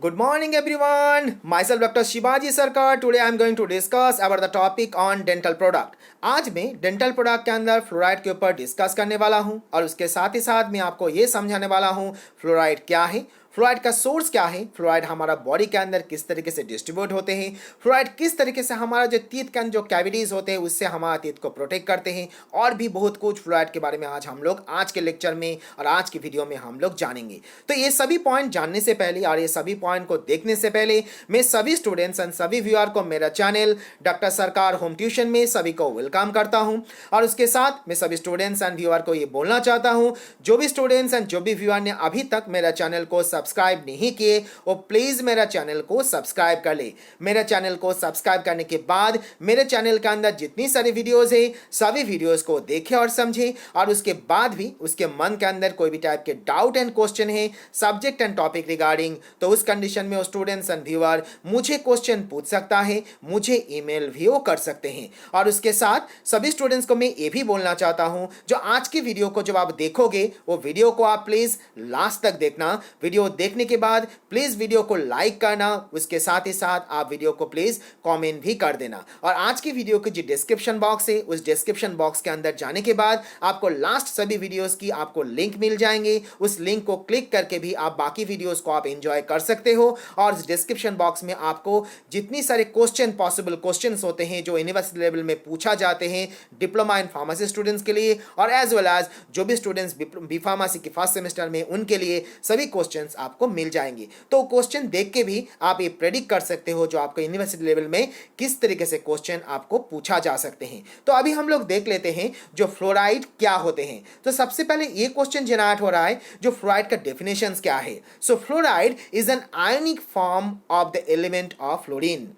Good morning everyone. Myself Dr. Shivaji Sarkar. Today I am going to discuss about the topic on dental product. आज मैं dental product के अंदर fluoride के ऊपर discuss करने वाला हूं और उसके साथ ही साथ मैं आपको ये समझाने वाला हूं फ्लोराइड क्या है, फ्लोराइड का सोर्स क्या है, फ्लोराइड हमारा बॉडी के अंदर किस तरीके से डिस्ट्रीब्यूट होते हैं, फ्लोराइड किस तरीके से हमारा जो टीथ के अंदर जो कैविटीज होते हैं उससे हमारा टीथ को प्रोटेक्ट करते हैं और भी बहुत कुछ फ्लोराइड के बारे में आज हम लोग आज के लेक्चर में और आज की वीडियो में हम लोग जानेंगे। तो ये सभी पॉइंट जानने से पहले और ये सभी पॉइंट को देखने से पहले मैं सभी स्टूडेंट्स एंड सभी व्यूअर को मेरा चैनल डॉक्टर सरकार होम ट्यूशन में सभी को वेलकम करता हूं और उसके साथ मैं सभी स्टूडेंट्स एंड व्यूअर को ये बोलना चाहता हूं, जो भी स्टूडेंट्स एंड जो भी व्यूअर ने अभी तक मेरा चैनल को सब्सक्राइब नहीं किए वो प्लीज मेरा चैनल को सब्सक्राइब कर ले। मेरा चैनल को सब्सक्राइब करने के बाद मेरे चैनल के अंदर जितनी सारी वीडियोस है सभी वीडियोस को देखे और समझे और उसके बाद भी उसके मन के अंदर कोई भी टाइप के डाउट एंड क्वेश्चन है सब्जेक्ट एंड टॉपिक रिगार्डिंग, तो उस कंडीशन में वो स्टूडेंट्स एंड व्यूअर मुझे क्वेश्चन पूछ सकता है, मुझे ईमेल भी वो कर सकते हैं। और उसके साथ सभी स्टूडेंट्स को मैं ये भी बोलना चाहता हूं, जो आज की वीडियो को जब आप देखोगे वो वीडियो को आप प्लीज लास्ट तक देखना। वीडियो देखने के बाद प्लीज वीडियो को लाइक करना, उसके साथ ही साथ आप वीडियो को प्लीज कमेंट भी कर देना। और आज की वीडियो की जो डिस्क्रिप्शन बॉक्स है उस डिस्क्रिप्शन बॉक्स के अंदर जाने के बाद आपको लास्ट सभी वीडियोस की आपको लिंक मिल जाएंगे, उस लिंक को क्लिक करके भी आप बाकी वीडियोस को आप एंजॉय कर सकते हो। और इस डिस्क्रिप्शन बॉक्स में आपको जितनी सारे क्वेश्चन पॉसिबल क्वेश्चंस होते हैं जो यूनिवर्सिटी लेवल में पूछा जाते हैं डिप्लोमा इन फार्मेसी स्टूडेंट्स के लिए और एज वेल एज जो भी स्टूडेंट्स बी फार्मेसी के फर्स्ट सेमेस्टर में उनके लिए सभी क्वेश्चंस आपको मिल जाएंगे। तो क्वेश्चन देख के भी आप ये प्रेडिक्ट कर सकते हो जो आपको यूनिवर्सिटी लेवल में किस तरीके से क्वेश्चन आपको पूछा जा सकते हैं। तो अभी हम लोग देख लेते हैं जो फ्लोराइड क्या होते हैं। तो सबसे पहले ये क्वेश्चन जनरेट हो रहा है जो फ्लोराइड का डेफिनेशंस क्या है। So fluoride is an ionic form of the element of fluorine.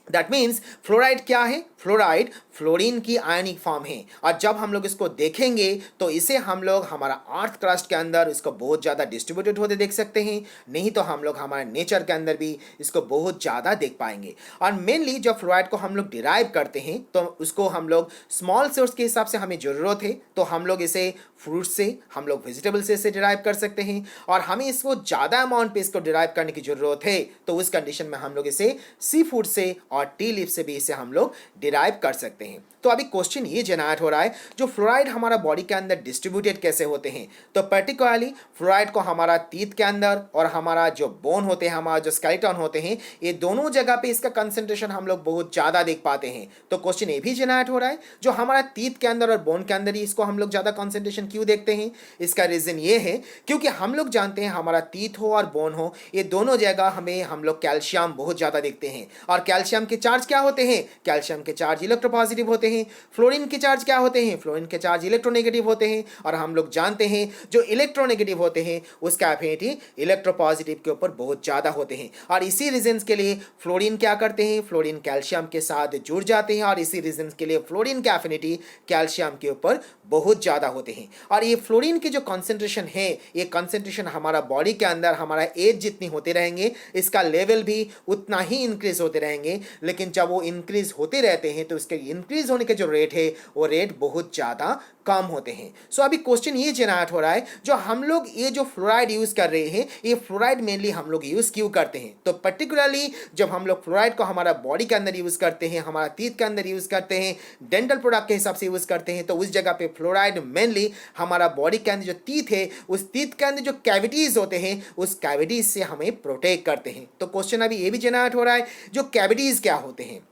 That means fluoride क्या है, फ्लोराइड फ्लोरीन की आयनिक फॉर्म है और जब हम लोग इसको देखेंगे तो इसे हम लोग हमारा अर्थ क्रस्ट के अंदर इसको बहुत ज़्यादा डिस्ट्रीब्यूटेड होते देख सकते हैं, नहीं तो हम लोग हमारे नेचर के अंदर भी इसको बहुत ज़्यादा देख पाएंगे। और मेनली जब फ्लोराइड को हम लोग डिराइव करते हैं तो उसको हम लोग स्मॉल सोर्स के हिसाब से हमें ज़रूरत है तो हम लोग इसे फ्रूट से, हम लोग वेजिटेबल से इसे डिराइव कर सकते हैं और हमें इसको ज़्यादा अमाउंट पे इसको डिराइव करने की ज़रूरत है तो उस कंडीशन में हम लोग इसे सी फूड से और टी लीफ से भी इसे हम लोग डिराइव कर सकते हैं। तो अभी क्वेश्चन ये जनरेट हो रहा है जो फ्लोराइड हमारा बॉडी के अंदर डिस्ट्रीब्यूटेड कैसे होते हैं। तो पर्टिकुलरली फ्लोराइड को हमारा टीथ के अंदर और हमारा जो बोन होते हैं, हमारा जो स्केलेटन होते हैं, ये दोनों जगह पे इसका कंसंट्रेशन हम लोग बहुत ज़्यादा देख पाते हैं। तो क्वेश्चन ये भी जनरेट हो रहा है जो हमारा टीथ के अंदर और बोन के अंदर ही इसको हम लोग ज़्यादा कॉन्सेंट्रेशन क्यों देखते हैं। इसका रीज़न ये है क्योंकि हम लोग जानते हैं हमारा टीथ हो और बोन हो ये दोनों जगह हमें हम लोग कैल्शियम बहुत ज़्यादा देखते हैं और कैल्शियम के चार्ज क्या होते हैं, कैल्शियम के चार्ज इलेक्ट्रोपॉजिटिव होते हैं। फ्लोरीन के चार्ज क्या होते हैं, फ्लोरीन के चार्ज इलेक्ट्रोनेगेटिव होते हैं और हम लोग जानते हैं जो इलेक्ट्रोनेगेटिव होते हैं उसका एफिनिटी इलेक्ट्रोपॉजिटिव के ऊपर बहुत ज़्यादा होते हैं और इसी रीजंस के लिए फ्लोरीन क्या करते हैं, फ्लोरीन कैल्शियम के साथ जुड़ जाते हैं और इसी रीजंस के लिए फ्लोरीन का एफिनिटी कैल्शियम के ऊपर बहुत ज़्यादा होते हैं। और ये फ्लोरीन की जो कॉन्सेंट्रेशन है ये कॉन्सेंट्रेशन हमारा बॉडी के अंदर हमारा एज जितनी होते रहेंगे इसका लेवल भी उतना ही इंक्रीज होते रहेंगे, लेकिन जब वो इंक्रीज होते रहते हैं तो इसके इंक्रीज होने के जो रेट है वो रेट बहुत ज़्यादा कम होते हैं। सो अभी क्वेश्चन ये जनरेट हो रहा है जो हम लोग ये जो फ्लोराइड यूज़ कर रहे हैं ये फ्लोराइड मेनली हम लोग यूज़ क्यों करते हैं। तो पर्टिकुलरली जब हम लोग फ्लोराइड को हमारा बॉडी के अंदर यूज़ करते हैं, हमारा टीथ के अंदर यूज़ करते हैं, डेंटल प्रोडक्ट के हिसाब से यूज़ करते हैं, तो उस जगह पे फ्लोराइड मेनली हमारा बॉडी के अंदर जो टीथ है उस टीथ के अंदर जो कैविटीज़ होते हैं उस कैविटीज़ से हमें प्रोटेक्ट करते हैं। तो क्वेश्चन अभी ये भी जनरेट हो रहा है जो कैविटीज़ क्या होते हैं।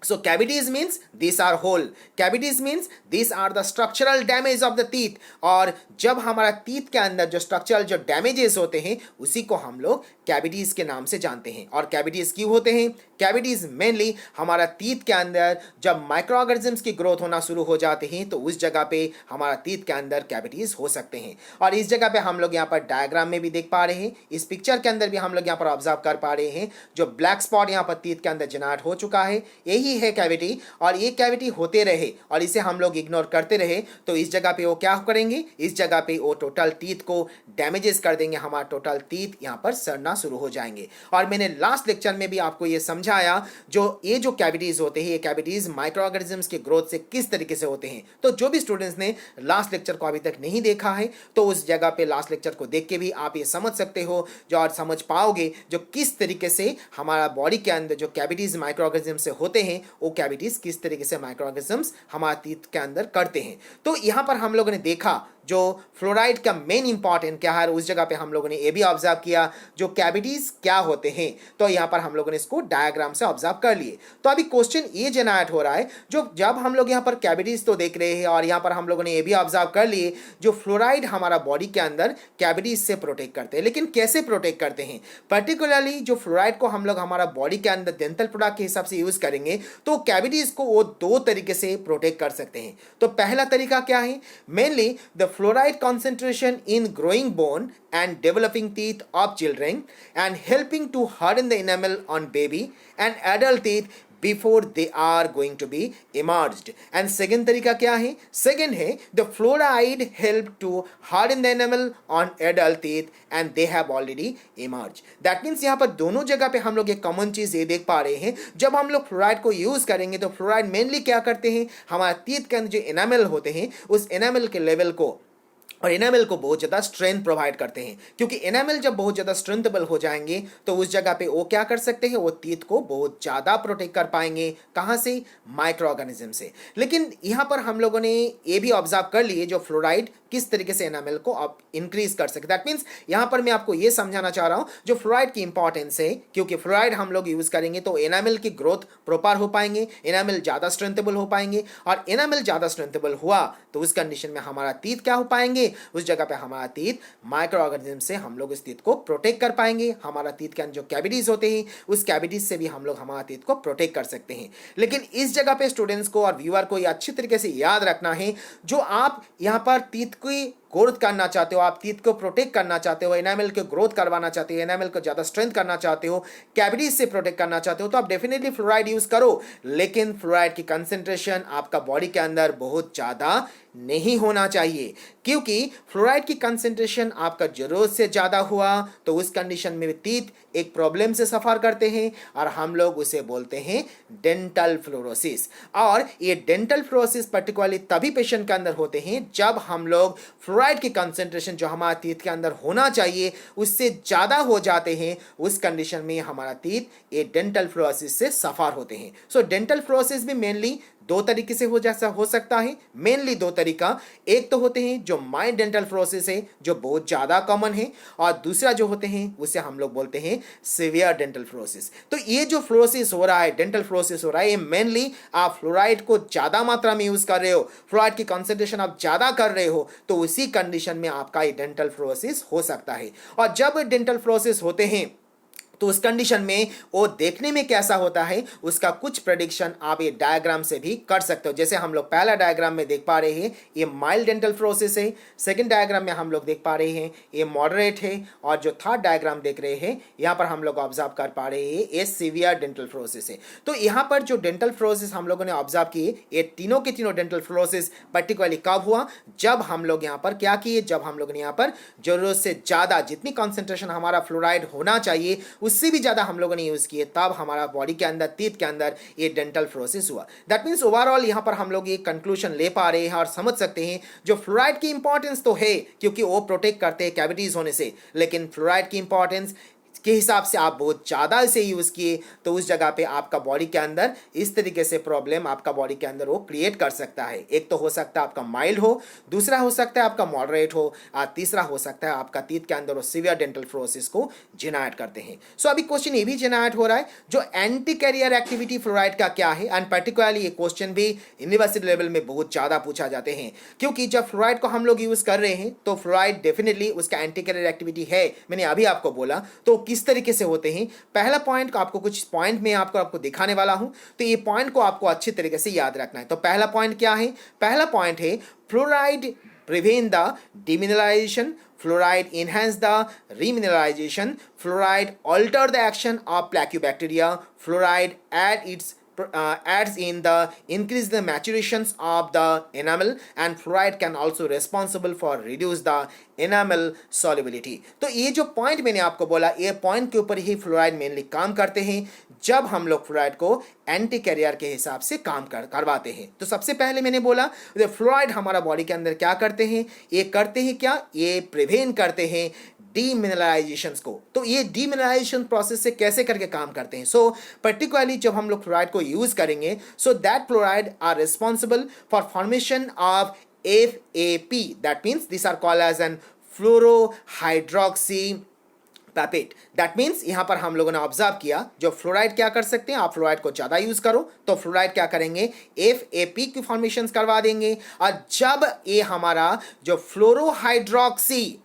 So cavities means these are hole. Cavities means these are the structural damage of the teeth. और जब हमारा टीथ के अंदर जो स्ट्रक्चरल जो डैमेजेस होते हैं उसी को हम लोग कैविटीज़ के नाम से जानते हैं। और कैविटीज़ क्यों होते हैं, कैविटीज़ मेनली हमारा टीथ के अंदर जब माइक्रो ऑर्गेनिजम्स की ग्रोथ होना शुरू हो जाते हैं तो उस जगह पे हमारा टीथ के अंदर कैविटीज़ हो सकते हैं। और इस जगह पे हम लोग यहाँ पर डायग्राम में भी देख पा रहे हैं, इस पिक्चर के अंदर भी हम लोग यहाँ पर ऑब्जर्व कर पा रहे हैं जो ब्लैक स्पॉट यहाँ पर टीथ के अंदर जनरेट हो चुका है यही ही है कैविटी और ये कैविटी होते रहे और इसे हम लोग इग्नोर करते रहे, तो इस जगह पे वो क्या करेंगे, इस जगह पे वो टोटल टीथ को डैमेजेस कर देंगे, हमारा टोटल टीथ यहाँ पर सड़ना शुरू हो जाएंगे। और मैंने लास्ट लेक्चर में भी आपको ये समझाया, जो ये जो कैविटीज होते हैं, ये कैविटीज माइक्रो ऑर्गेनिजम्स के ग्रोथ से किस तरीके से होते हैं। तो जो भी स्टूडेंट्स ने लास्ट लेक्चर को अभी तक नहीं देखा है, तो उस जगह पे लास्ट लेक्चर को देख के भी आप ये समझ सकते हो, जो और समझ पाओगे जो किस तरीके से हमारा बॉडी के अंदर जो कैविटीज माइक्रो ऑर्गेनिजम्स से होते हैं, वो कैविटीज किस तरीके से माइक्रो ऑर्गेनिजम्स हमारे टीथ के अंदर करते हैं। तो यहाँ पर हम लोगों ने देखा जो फ्लोराइड का मेन इंपॉर्टेंट क्या है, उस जगह पे हम लोगों ने ये भी ऑब्जर्व किया जो कैविटीज क्या होते हैं। तो यहाँ पर हम लोगों ने इसको डायग्राम से ऑब्जर्व कर लिए। तो अभी क्वेश्चन ये जनरेट हो रहा है, जो जब हम लोग यहाँ पर कैविटीज तो देख रहे हैं और यहाँ पर हम लोगों ने ये भी ऑब्जर्व कर लिए जो फ्लोराइड हमारा बॉडी के अंदर कैविटीज से प्रोटेक्ट करते हैं, लेकिन कैसे प्रोटेक्ट करते हैं। पर्टिकुलरली जो फ्लोराइड को हम लोग हमारा बॉडी के अंदर डेंटल प्रोडक्ट के हिसाब से यूज करेंगे, तो कैविटीज को वो दो तरीके से प्रोटेक्ट कर सकते हैं। तो पहला तरीका क्या है, mainly the fluoride concentration in growing bone and developing teeth of children and helping to harden the enamel on baby and adult teeth before they are going to be emerged. And second तरीका क्या है, second है the fluoride help to harden the enamel on adult teeth and they have already emerged. That means यहाँ पर दोनों जगह पे हम लोग एक कॉमन चीज ये देख पा रहे हैं, जब हम लोग फ्लोराइड को यूज करेंगे तो फ्लोराइड मेनली क्या करते हैं, हमारा टीथ के अंदर जो एनामल होते हैं उस एनामल के लेवल को और एनामल को बहुत ज़्यादा स्ट्रेंथ प्रोवाइड करते हैं, क्योंकि एनामल जब बहुत ज़्यादा स्ट्रेंथेबल हो जाएंगे तो उस जगह पे वो क्या कर सकते हैं, वो टीथ को बहुत ज़्यादा प्रोटेक्ट कर पाएंगे। कहाँ से, माइक्रो ऑर्गेनिज्म से। लेकिन यहाँ पर हम लोगों ने ये भी ऑब्जर्व कर लिए जो फ्लोराइड किस तरीके से एनामल को आप इंक्रीज कर सकते। दैट मीन्स यहाँ पर मैं आपको ये समझाना चाह रहा हूँ जो फ्लोराइड की इंपॉर्टेंस है, क्योंकि फ्लोराइड हम लोग यूज़ करेंगे तो एनामल की ग्रोथ प्रॉपर हो पाएंगे, एनामल ज़्यादा स्ट्रेंथेबल हो पाएंगे, और एनामल ज़्यादा स्ट्रेंथेबल हुआ तो उस कंडीशन में हमारा टीथ क्या हो पाएंगे, उस जगह पे हमारा टीथ माइक्रो ऑर्गेनिज्म से हम लोग इस टीथ को प्रोटेक्ट कर पाएंगे। हमारा टीथ के अंदर जो कैविटीज होते हैं उस कैविटीज से भी हम लोग हमारा टीथ को प्रोटेक्ट कर सकते हैं। लेकिन इस जगह पे स्टूडेंट्स को और व्यूअर को ये अच्छी तरीके से याद रखना है, जो आप यहाँ पर टीथ की ग्रोथ करना चाहते हो, आप टीथ को प्रोटेक्ट करना चाहते हो, एनामल को ग्रोथ करवाना चाहते हो, एनामल को ज़्यादा स्ट्रेंथ करना चाहते हो, कैविटीज से प्रोटेक्ट करना चाहते हो, तो आप डेफिनेटली फ्लोराइड यूज़ करो। लेकिन फ्लोराइड की कंसेंट्रेशन आपका बॉडी के अंदर बहुत ज़्यादा नहीं होना चाहिए, क्योंकि फ्लोराइड की कंसेंट्रेशन आपका ज़रूरत से ज़्यादा हुआ तो उस कंडीशन में टीथ एक प्रॉब्लम से सफ़र करते हैं और हम लोग उसे बोलते हैं डेंटल फ्लोरोसिस। और ये डेंटल फ्लोरोसिस पर्टिकुलरली तभी पेशेंट के अंदर होते हैं जब हम लोग फ्लोराइड की कंसेंट्रेशन जो हमारा टीथ के अंदर होना चाहिए उससे ज़्यादा हो जाते हैं। उस कंडीशन में हमारा टीथ ये डेंटल फ्लोरोसिस से सफ़र होते हैं। सो डेंटल फ्लोरोसिस भी मेनली दो तरीके से हो सकता है, मेनली दो तरीका। एक तो होते हैं जो माइल्ड डेंटल फ्लोरोसिस है जो बहुत ज़्यादा कॉमन है, और दूसरा जो होते हैं उसे हम लोग बोलते हैं सीवियर डेंटल फ्लोरोसिस। तो ये जो फ्लोरोसिस हो रहा है, डेंटल फ्लोरोसिस हो रहा है, ये मेनली आप फ्लोराइड को ज़्यादा मात्रा में यूज़ कर रहे हो, फ्लोराइड की कंसेंट्रेशन आप ज़्यादा कर रहे हो, तो उसी कंडीशन में आपका ये डेंटल फ्लोरोसिस हो सकता है। और जब डेंटल फ्लोरोसिस होते हैं तो उस कंडीशन में वो देखने में कैसा होता है उसका कुछ प्रेडिक्शन आप ये डायग्राम से भी कर सकते हो। जैसे हम लोग पहला डायग्राम में देख पा रहे हैं ये माइल्ड डेंटल फ्लोरोसिस है, सेकंड डायग्राम में हम लोग देख पा रहे हैं ये मॉडरेट है, और जो थर्ड डायग्राम देख रहे हैं यहाँ पर हम लोग ऑब्जर्व कर पा रहे हैं ये सीवियर डेंटल फ्लोरोसिस है। तो यहाँ पर जो डेंटल फ्लोरोसिस हम लोगों ने ऑब्जर्व किए, ये तीनों के तीनों डेंटल फ्लोरोसिस पर्टिकुलरली कब हुआ, जब हम लोग यहाँ पर क्या किए, जब हम लोग ने यहाँ पर जरूरत से ज़्यादा जितनी कॉन्सेंट्रेशन हमारा फ्लोराइड होना चाहिए उससे भी ज़्यादा हम लोगों ने यूज़ किए, तब हमारा बॉडी के अंदर टीथ के अंदर ये डेंटल फ्लोरोसिस हुआ। दैट मीन्स ओवरऑल यहाँ पर हम लोग ये कंक्लूजन ले पा रहे हैं और समझ सकते हैं जो फ्लोराइड की इंपॉर्टेंस तो है क्योंकि वो प्रोटेक्ट करते हैं कैविटीज़ होने से, लेकिन फ्लोराइड की इंपॉर्टेंस के हिसाब से आप बहुत ज़्यादा इसे यूज़ किए तो उस जगह पे आपका बॉडी के अंदर इस तरीके से प्रॉब्लम आपका बॉडी के अंदर वो क्रिएट कर सकता है। एक तो हो सकता है आपका माइल्ड हो, दूसरा हो सकता है आपका मॉडरेट हो, और तीसरा हो सकता है आपका टीथ के अंदर वो सीवियर डेंटल फ्लोरोसिस को जेनरेट करते हैं। सो अभी क्वेश्चन ये भी जेनरेट हो रहा है जो एंटी कैरियर एक्टिविटी फ्लोराइड का क्या है, एंड पर्टिकुलरली ये क्वेश्चन भी यूनिवर्सिटी लेवल में बहुत ज़्यादा पूछा जाते हैं, क्योंकि जब फ्लोराइड को हम लोग यूज़ कर रहे हैं तो फ्लोराइड डेफिनेटली उसका एंटी कैरियर एक्टिविटी है, मैंने अभी आपको बोला। तो किस तरीके से होते हैं, पहला पॉइंट को आपको कुछ पॉइंट में आपको दिखाने वाला हूं, तो ये पॉइंट को आपको अच्छी तरीके से याद रखना है। तो पहला पॉइंट क्या है, पहला पॉइंट है fluoride prevent the demineralisation, fluoride enhance the remineralization, fluoride alter the action of plaque bacteria, fluoride add its adds in the increase the maturations of the enamel, and fluoride can also responsible for reduce the enamel solubility. तो ये जो point मैंने आपको बोला, ये point के ऊपर ही fluoride mainly काम करते हैं जब हम लोग फ्लोराइड को एंटी कैरियर के हिसाब से काम करवाते हैं। तो सबसे पहले मैंने बोला फ्लोराइड हमारा बॉडी के अंदर क्या करते हैं, ये करते हैं क्या, ये प्रिवेंट करते हैं डीमिनरलाइजेशन को। तो ये डीमिनरलाइजेशन प्रोसेस से कैसे करके काम करते हैं, सो पर्टिकुलरली जब हम लोग फ्लोराइड को यूज करेंगे, so that fluoride are responsible for formation of FAP, that means these are called as an fluorohydroxy apatite. That means यहाँ पर हम लोगों ने ऑब्जर्व किया जो फ्लोराइड क्या कर सकते हैं, आप फ्लोराइड को ज़्यादा यूज़ करो तो फ्लोराइड क्या करेंगे, FAP की फॉर्मेशन करवा देंगे। और जब ये हमारा जो फ्लोरोहाइड्रोक्सी,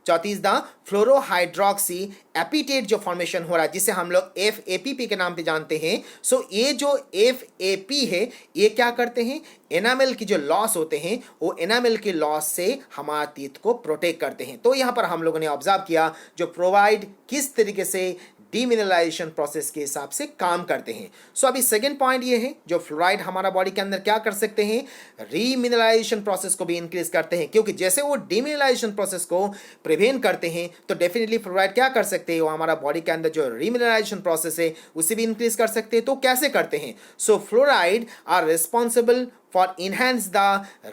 चौथी इज द फ्लोरोहाइड्रोक्सी एपिटेट जो फॉर्मेशन हो रहा है जिसे हम लोग FAPP के नाम पे जानते हैं। सो ये जो FAP है ये क्या करते हैं, एनामेल की जो लॉस होते हैं वो एनामेल के लॉस से हमारे टीथ को प्रोटेक्ट करते हैं। तो यहाँ पर हम लोगों ने ऑब्जर्व किया जो प्रोवाइड किस तरीके से डीमिनरलाइजेशन प्रोसेस के हिसाब से काम करते हैं। सो अभी सेकंड पॉइंट ये है जो फ्लोराइड हमारा बॉडी के अंदर क्या कर सकते हैं, रीमिनरलाइजेशन प्रोसेस को भी इंक्रीज करते हैं, क्योंकि जैसे वो डीमिनरलाइजेशन प्रोसेस को प्रिवेंट करते हैं तो डेफिनेटली फ्लोराइड क्या कर सकते हैं, वो हमारा बॉडी के अंदर जो रीमिनरलाइजेशन प्रोसेस है उसे भी इंक्रीज कर सकते हैं। तो कैसे करते हैं, so fluoride are responsible for enhance the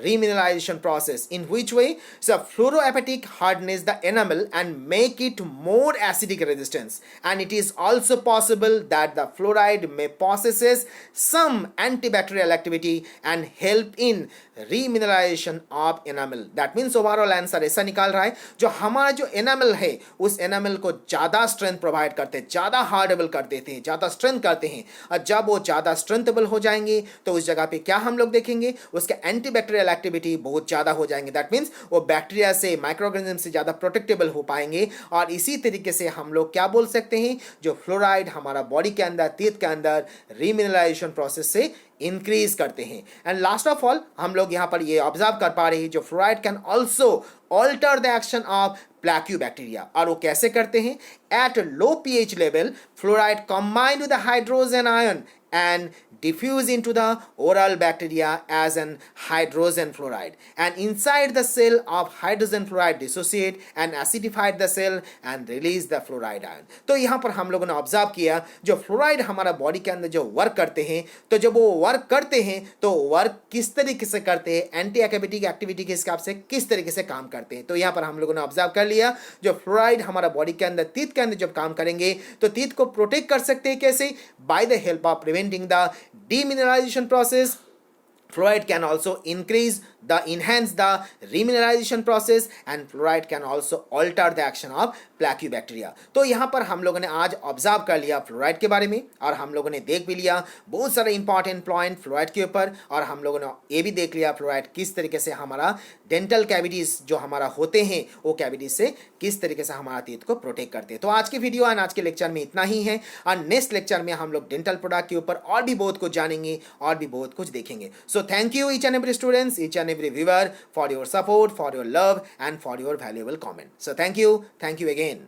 remineralization process. In which way? So fluoroapatic hardness the enamel and make it more acidic resistance. And it is also possible that the fluoride may possesses some antibacterial activity and help in remineralization of enamel. That means overall answer ऐसा निकाल रहा है जो हमारा जो enamel है उस enamel को ज़्यादा strength provide करते हैं, ज़्यादा हार्डेबल कर देते हैं, ज़्यादा strength करते हैं। और जब वो ज़्यादा strengthable हो जाएंगे तो उस जगह पे क्या हम लोग देखेंगे, उसका एंटीबैक्टीरियल एक्टिविटी बहुत ज़्यादा हो जाएंगे। दैट मीन्स वो बैक्टीरिया से, माइक्रोऑर्गेनिज्म से ज़्यादा प्रोटेक्टेबल हो पाएंगे। और इसी तरीके से हम लोग क्या बोल सकते हैं, जो फ्लोराइड हमारा बॉडी के अंदर, टीथ के अंदर रीमिनरलाइजेशन प्रोसेस से इंक्रीज करते हैं। एंड लास्ट ऑफ ऑल हम लोग यहाँ पर ये ऑब्जर्व कर पा रहे हैं जो fluoride can also alter the action of plaque bacteria. और वो कैसे करते हैं, at low pH level fluoride combined with the hydrogen ion and diffuse into the oral bacteria as an hydrogen fluoride, and inside the cell of hydrogen fluoride dissociate and acidify the cell and release the fluoride ion। तो यहाँ पर हम लोगों ने observe किया जो fluoride हमारा body के अंदर जो वर्क करते हैं, तो जब वो वर्क करते हैं तो वर्क किस तरीके से करते हैं, एंटी एक्टिविटी एक्टिविटी के हिसाब से किस तरीके से काम करते हैं। तो यहाँ पर हम लोगों ने ऑब्जर्व कर लिया जो फ्लोराइड हमारा बॉडी के अंदर, टीथ के अंदर जब काम करेंगे तो टीथ को प्रोटेक्ट कर सकते हैं कैसे, by the help of preventing the demineralization process. Fluoride can also enhance the remineralization process, and fluoride can also alter the action of प्लैक्यूबैक्टीरिया। तो यहाँ पर हम लोगों ने आज ऑब्जर्व कर लिया फ्लोराइड के बारे में, और हम लोगों ने देख भी लिया बहुत सारे इंपॉर्टेंट पॉइंट फ्लोराइड के ऊपर, और हम लोगों ने ये भी देख लिया फ्लोराइड किस तरीके से हमारा डेंटल कैविटीज जो हमारा होते हैं वो कैविटीज से किस तरीके से हमारा टीथ को प्रोटेक्ट करते हैं। तो आज की वीडियो और आज के लेक्चर में इतना ही है, और नेक्स्ट लेक्चर में हम लोग डेंटल प्रोडक्ट के ऊपर और भी बहुत कुछ जानेंगे और भी बहुत कुछ देखेंगे। सो thank you each and every students, each and every viewer for your support, for your love and for your valuable comment. So thank you again.